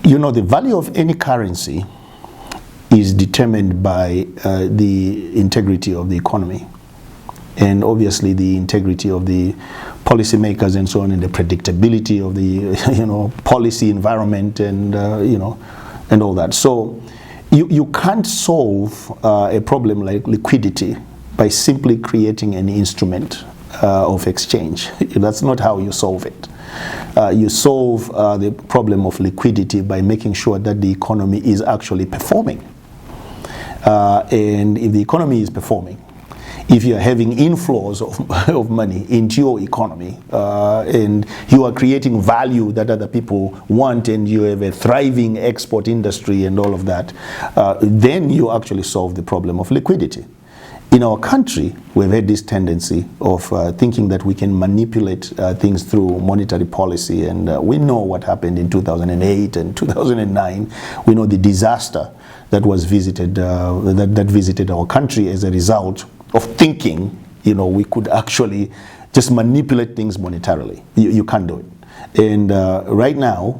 You know, the value of any currency is determined by the integrity of the economy, and obviously the integrity of the policymakers and so on, and the predictability of the policy environment, and and all that. So you can't solve a problem like liquidity by simply creating an instrument of exchange. That's not how you solve it. You solve the problem of liquidity by making sure that the economy is actually performing. And if the economy is performing, if you're having inflows of money into your economy, and you are creating value that other people want, and you have a thriving export industry and all of that, then you actually solve the problem of liquidity. In our country, we've had this tendency of thinking that we can manipulate things through monetary policy, and we know what happened in 2008 and 2009. We know the disaster that was visited, that visited our country as a result of thinking, we could actually just manipulate things monetarily. You can't do it. And right now,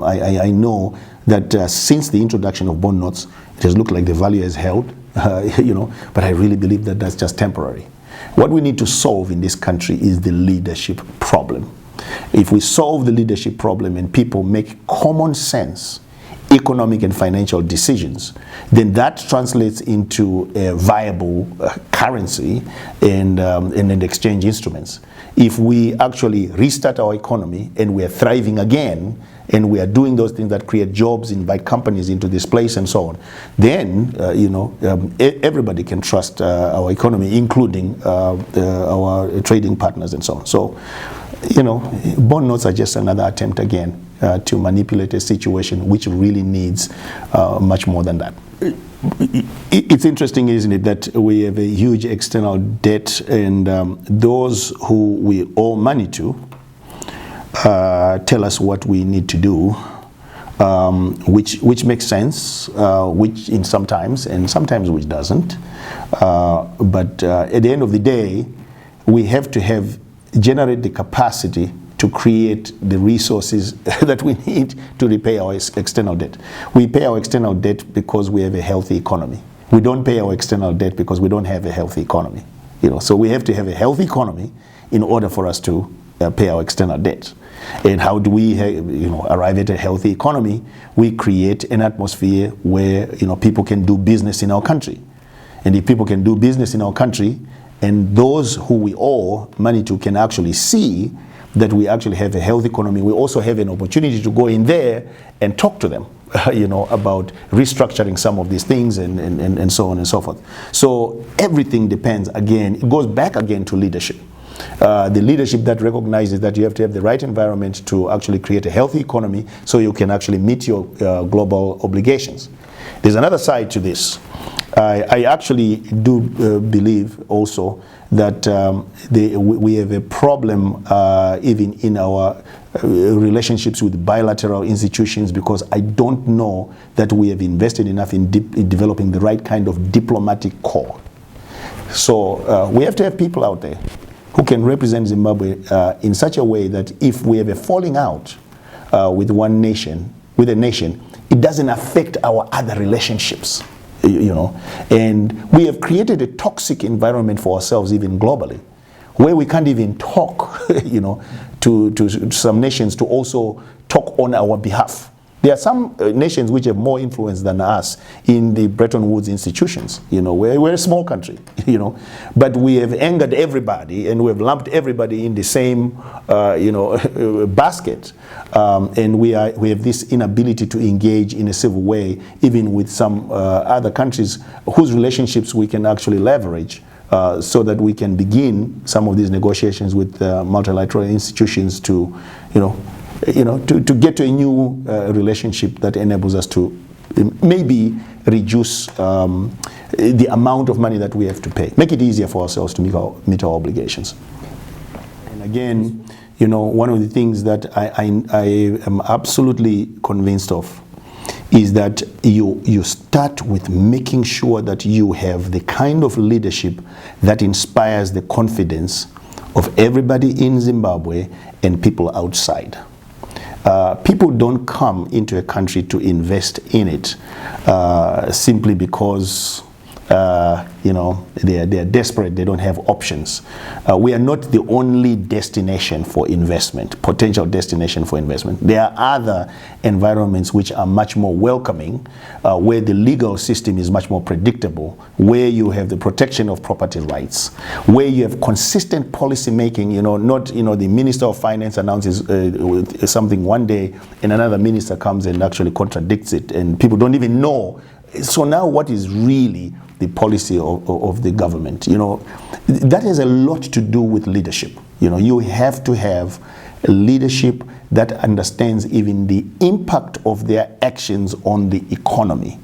I know that since the introduction of bond notes, it has looked like the value has held. But I really believe that that's just temporary. What we need to solve in this country is the leadership problem. If we solve the leadership problem and people make common sense economic and financial decisions, then that translates into a viable currency and exchange instruments. If we actually restart our economy and we are thriving again, and we are doing those things that create jobs, invite companies into this place and so on, then everybody can trust our economy, including our trading partners and so on. So, bond notes are just another attempt again to manipulate a situation which really needs much more than that. It's interesting, isn't it, that we have a huge external debt, and those who we owe money to tell us what we need to do, which makes sense, which in sometimes, and sometimes which doesn't. But at the end of the day, we have to generate the capacity to create the resources that we need to repay our external debt. We pay our external debt because we have a healthy economy. We don't pay our external debt because we don't have a healthy economy. So we have to have a healthy economy in order for us to pay our external debt. And how do we arrive at a healthy economy? We create an atmosphere where people can do business in our country. And if people can do business in our country, and those who we owe money to can actually see that we actually have a healthy economy, we also have an opportunity to go in there and talk to them about restructuring some of these things and so on and so forth. So everything depends, again, it goes back again to leadership. The leadership that recognizes that you have to have the right environment to actually create a healthy economy so you can actually meet your global obligations. There's another side to this. I actually do believe also that we have a problem even in our relationships with bilateral institutions, because I don't know that we have invested enough in developing the right kind of diplomatic corps. So we have to have people out there who can represent Zimbabwe in such a way that if we have a falling out with a nation, it doesn't affect our other relationships. And we have created a toxic environment for ourselves, even globally, where we can't even talk, to some nations to also talk on our behalf. There are some nations which have more influence than us in the Bretton Woods institutions. We're a small country, but we have angered everybody, and we have lumped everybody in the same, basket. And we have this inability to engage in a civil way, even with some other countries whose relationships we can actually leverage, so that we can begin some of these negotiations with multilateral institutions to get to a new relationship that enables us to maybe reduce the amount of money that we have to pay, make it easier for ourselves to meet our obligations. And again, one of the things that I am absolutely convinced of is that you start with making sure that you have the kind of leadership that inspires the confidence of everybody in Zimbabwe and people outside. People don't come into a country to invest in it simply because they are desperate, they don't have options. We are not the only destination for investment, potential destination for investment. There are other environments which are much more welcoming, where the legal system is much more predictable, where you have the protection of property rights, where you have consistent policy making, not the Minister of Finance announces something one day and another minister comes and actually contradicts it and people don't even know. So now what is really the policy of the government? That has a lot to do with leadership. You have to have a leadership that understands even the impact of their actions on the economy.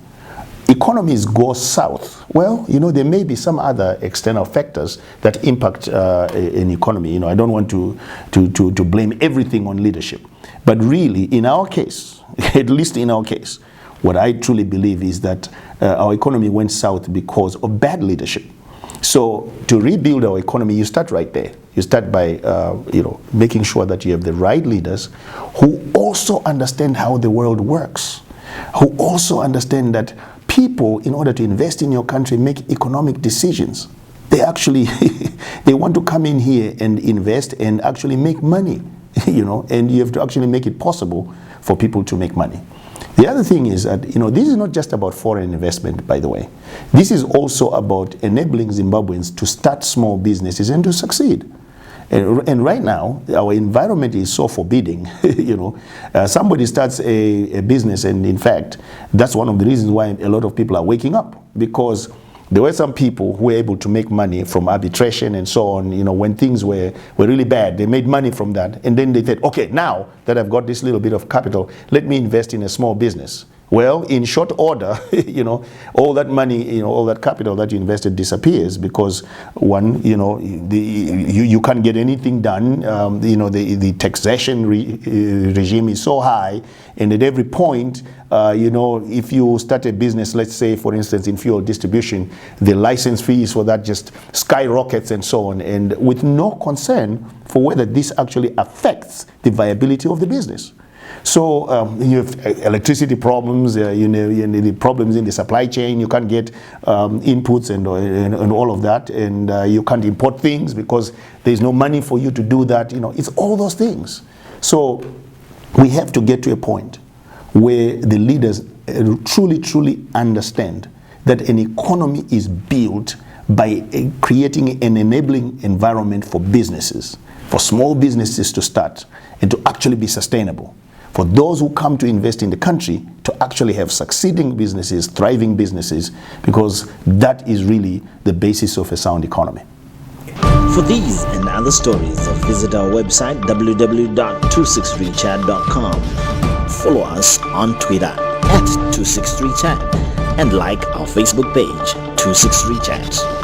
Economies go south. Well, there may be some other external factors that impact an economy. I don't want to blame everything on leadership. But really, in our case, at least in our case, what I truly believe is that our economy went south because of bad leadership. So to rebuild our economy, you start right there. You start by making sure that you have the right leaders who also understand how the world works, who also understand that people, in order to invest in your country, make economic decisions. They actually they want to come in here and invest and actually make money, and you have to actually make it possible for people to make money. The other thing is that, this is not just about foreign investment, by the way. This is also about enabling Zimbabweans to start small businesses and to succeed. And right now, our environment is so forbidding. Somebody starts a business, and in fact, that's one of the reasons why a lot of people are waking up, because there were some people who were able to make money from arbitration and so on. When things were really bad, they made money from that. And then they said, okay, now that I've got this little bit of capital, let me invest in a small business. Well, in short order, all that money, all that capital that you invested disappears because one, you can't get anything done. The taxation regime is so high, and at every point, if you start a business, let's say, for instance, in fuel distribution, the license fees for that just skyrockets and so on, and with no concern for whether this actually affects the viability of the business. So you have electricity problems, the problems in the supply chain. You can't get inputs and all of that, and you can't import things because there's no money for you to do that. It's all those things. So we have to get to a point where the leaders truly understand that an economy is built by creating an enabling environment for businesses, for small businesses to start and to actually be sustainable. For those who come to invest in the country to actually have succeeding businesses, thriving businesses, because that is really the basis of a sound economy. For these and other stories, visit our website www.263chat.com. Follow us on Twitter @263chat and like our Facebook page 263chat.